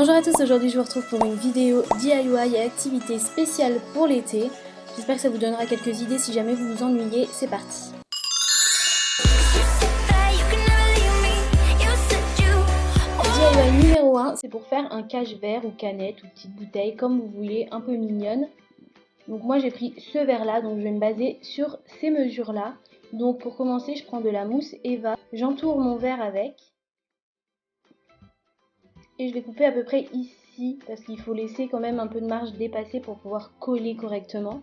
Bonjour à tous, aujourd'hui je vous retrouve pour une vidéo DIY et activité spéciale pour l'été. J'espère que ça vous donnera quelques idées si jamais vous vous ennuyez, c'est parti. DIY numéro 1, c'est pour faire un cache-verre ou canette ou petite bouteille comme vous voulez, un peu mignonne. Donc moi j'ai pris ce verre là, donc je vais me baser sur ces mesures là. Donc pour commencer je prends de la mousse Eva, j'entoure mon verre avec. Et je vais couper à peu près ici parce qu'il faut laisser quand même un peu de marge dépassée pour pouvoir coller correctement.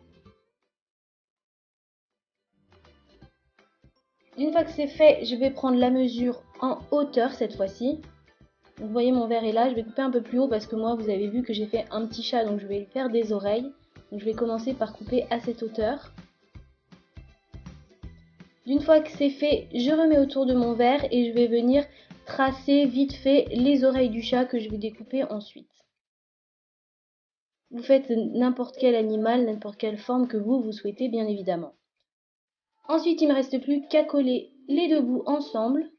Une fois que c'est fait, je vais prendre la mesure en hauteur cette fois-ci. Vous voyez mon verre est là, je vais couper un peu plus haut parce que moi vous avez vu que j'ai fait un petit chat donc je vais lui faire des oreilles. Donc je vais commencer par couper à cette hauteur. Une fois que c'est fait, je remets autour de mon verre et je vais venir tracer vite fait les oreilles du chat que je vais découper ensuite. Vous faites n'importe quel animal, n'importe quelle forme que vous souhaitez bien évidemment. Ensuite, il ne me reste plus qu'à coller les deux bouts ensemble.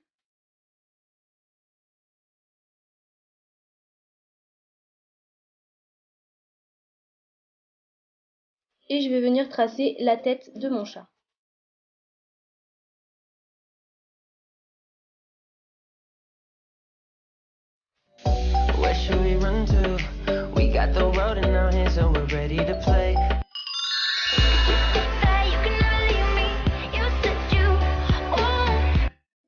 Et je vais venir tracer la tête de mon chat. Where should we run to? We got the road in our hands so we're ready to play.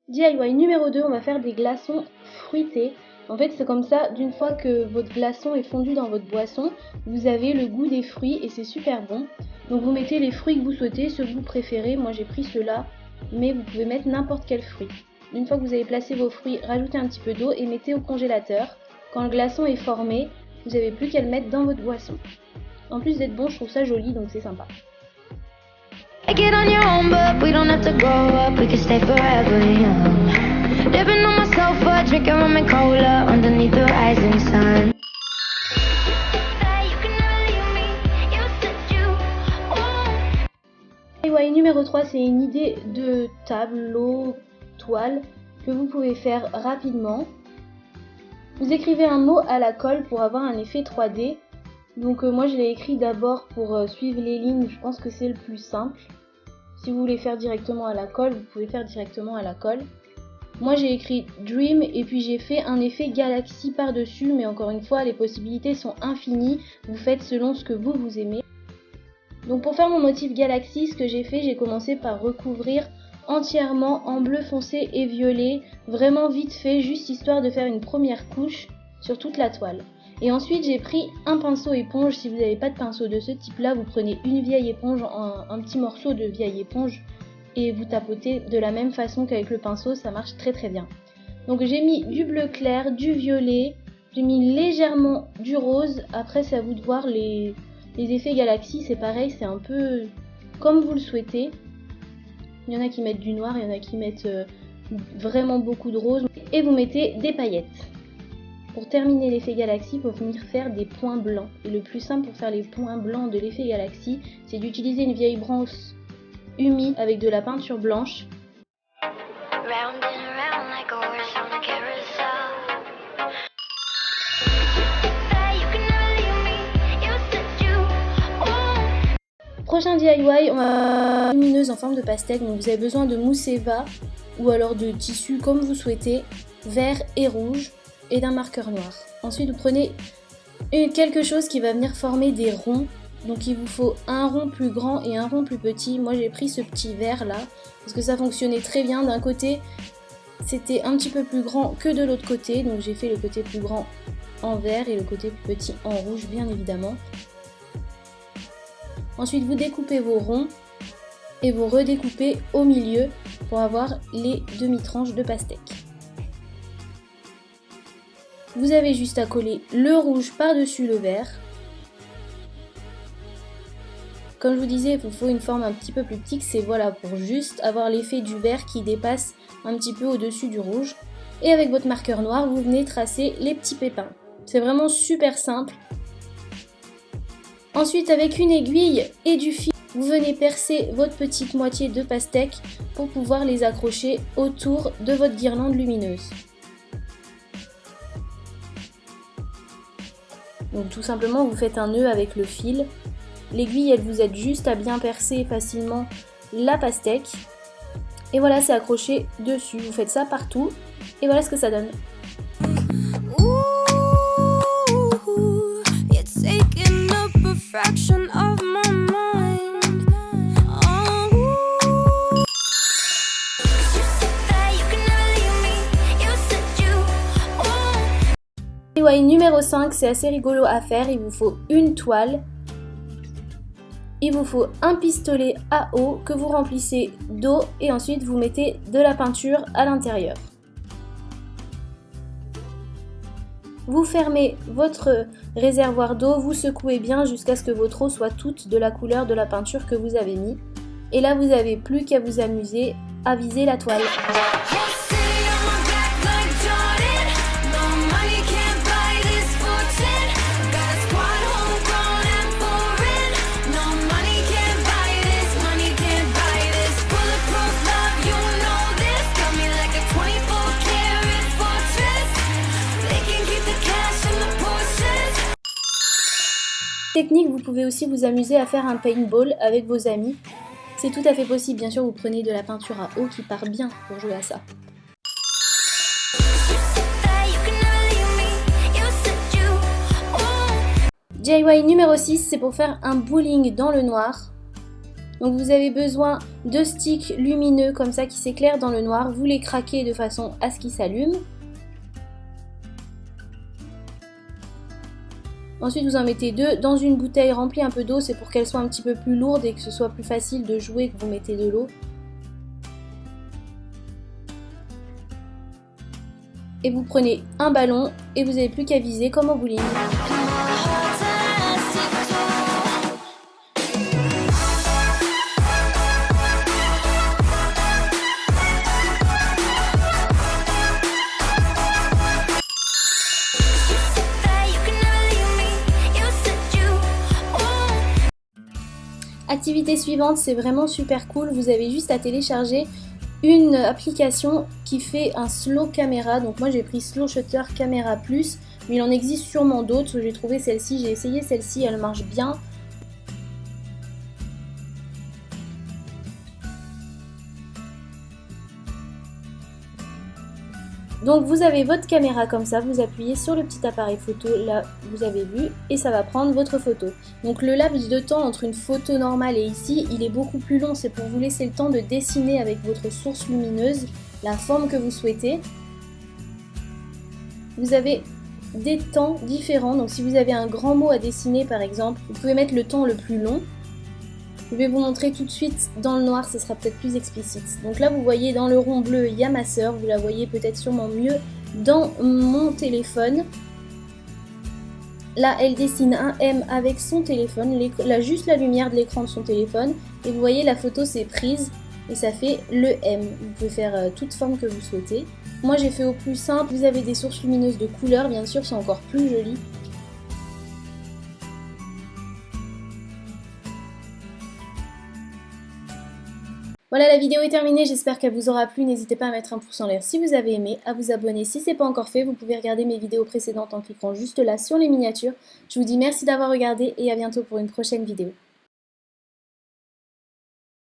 DIY numéro 2, on va faire des glaçons fruités. En fait, c'est comme ça, d'une fois que votre glaçon est fondu dans votre boisson, vous avez le goût des fruits et c'est super bon. Donc vous mettez les fruits que vous souhaitez, ceux que vous préférez. Moi j'ai pris ceux-là, mais vous pouvez mettre n'importe quel fruit. Une fois que vous avez placé vos fruits, rajoutez un petit peu d'eau et mettez au congélateur. Quand le glaçon est formé, vous n'avez plus qu'à le mettre dans votre boisson. En plus d'être bon, je trouve ça joli, donc c'est sympa. Get on your own, but we don't have to grow up, we can stay forever young. Living on my sofa, drinking rum and cola underneath the rising sun. DIY numéro 3, c'est une idée de tableau, toile que vous pouvez faire rapidement. Vous écrivez un mot à la colle pour avoir un effet 3D. Donc moi je l'ai écrit d'abord pour suivre les lignes, je pense que c'est le plus simple. Si vous voulez faire directement à la colle, vous pouvez faire directement à la colle. Moi j'ai écrit Dream et puis j'ai fait un effet galaxie par-dessus, mais encore une fois les possibilités sont infinies, vous faites selon ce que vous aimez. Donc pour faire mon motif galaxie, ce que j'ai fait, j'ai commencé par recouvrir entièrement en bleu foncé et violet, vraiment vite fait, juste histoire de faire une première couche sur toute la toile. Et ensuite j'ai pris un pinceau éponge. Si vous n'avez pas de pinceau de ce type là, vous prenez une vieille éponge, un petit morceau de vieille éponge et vous tapotez de la même façon qu'avec le pinceau, ça marche très très bien. Donc j'ai mis du bleu clair, du violet, j'ai mis légèrement du rose. Après c'est à vous de voir les effets galaxie, c'est pareil, c'est un peu comme vous le souhaitez. Il y en a qui mettent du noir, il y en a qui mettent vraiment beaucoup de rose et vous mettez des paillettes. Pour terminer l'effet galaxie, il faut venir faire des points blancs. Et le plus simple pour faire les points blancs de l'effet galaxie, c'est d'utiliser une vieille brosse humide avec de la peinture blanche. Prochain DIY, on va une lumineuse en forme de pastèque. Donc vous avez besoin de mousse Eva ou alors de tissu comme vous souhaitez, vert et rouge, et d'un marqueur noir. Ensuite vous prenez quelque chose qui va venir former des ronds. Donc il vous faut un rond plus grand et un rond plus petit. Moi j'ai pris ce petit vert là parce que ça fonctionnait très bien. D'un côté c'était un petit peu plus grand que de l'autre côté, donc j'ai fait le côté plus grand en vert et le côté plus petit en rouge bien évidemment. Ensuite vous découpez vos ronds et vous redécoupez au milieu pour avoir les demi-tranches de pastèque. Vous avez juste à coller le rouge par-dessus le vert. Comme je vous disais, il vous faut une forme un petit peu plus petite, c'est voilà pour juste avoir l'effet du vert qui dépasse un petit peu au-dessus du rouge. Et avec votre marqueur noir, vous venez tracer les petits pépins. C'est vraiment super simple. Ensuite, avec une aiguille et du fil, vous venez percer votre petite moitié de pastèque pour pouvoir les accrocher autour de votre guirlande lumineuse. Donc tout simplement vous faites un nœud avec le fil. L'aiguille elle vous aide juste à bien percer facilement la pastèque. Et voilà, c'est accroché dessus. Vous faites ça partout et voilà ce que ça donne. DIY numéro 5, c'est assez rigolo à faire. Il vous faut une toile. Il vous faut un pistolet à eau que vous remplissez d'eau et ensuite vous mettez de la peinture à l'intérieur. Vous fermez votre réservoir d'eau, vous secouez bien jusqu'à ce que votre eau soit toute de la couleur de la peinture que vous avez mis. Et là, vous n'avez plus qu'à vous amuser à viser la toile. Technique, vous pouvez aussi vous amuser à faire un paintball avec vos amis. C'est tout à fait possible, bien sûr vous prenez de la peinture à eau qui part bien pour jouer à ça. DIY numéro 6, c'est pour faire un bowling dans le noir. Donc vous avez besoin de sticks lumineux comme ça qui s'éclairent dans le noir. Vous les craquez de façon à ce qu'ils s'allument. Ensuite vous en mettez 2 dans une bouteille remplie un peu d'eau, c'est pour qu'elle soit un petit peu plus lourde et que ce soit plus facile de jouer que vous mettez de l'eau. Et vous prenez un ballon et vous n'avez plus qu'à viser comme au bowling. Activité suivante, c'est vraiment super cool, vous avez juste à télécharger une application qui fait un slow caméra. Donc moi j'ai pris Slow Shutter Camera Plus, mais il en existe sûrement d'autres. J'ai trouvé celle-ci, j'ai essayé celle-ci, elle marche bien. Donc vous avez votre caméra comme ça, vous appuyez sur le petit appareil photo, là vous avez vu, et ça va prendre votre photo. Donc le laps de temps entre une photo normale et ici, il est beaucoup plus long, c'est pour vous laisser le temps de dessiner avec votre source lumineuse la forme que vous souhaitez. Vous avez des temps différents, donc si vous avez un grand mot à dessiner par exemple, vous pouvez mettre le temps le plus long. Je vais vous montrer tout de suite dans le noir, ce sera peut-être plus explicite. Donc là vous voyez dans le rond bleu, il y a ma sœur, vous la voyez peut-être sûrement mieux dans mon téléphone. Là elle dessine un M avec son téléphone, juste la lumière de l'écran de son téléphone. Et vous voyez la photo s'est prise et ça fait le M. Vous pouvez faire toute forme que vous souhaitez. Moi j'ai fait au plus simple, vous avez des sources lumineuses de couleurs, bien sûr c'est encore plus joli. Voilà, la vidéo est terminée, j'espère qu'elle vous aura plu. N'hésitez pas à mettre un pouce en l'air si vous avez aimé, à vous abonner si ce n'est pas encore fait. Vous pouvez regarder mes vidéos précédentes en cliquant juste là sur les miniatures. Je vous dis merci d'avoir regardé et à bientôt pour une prochaine vidéo.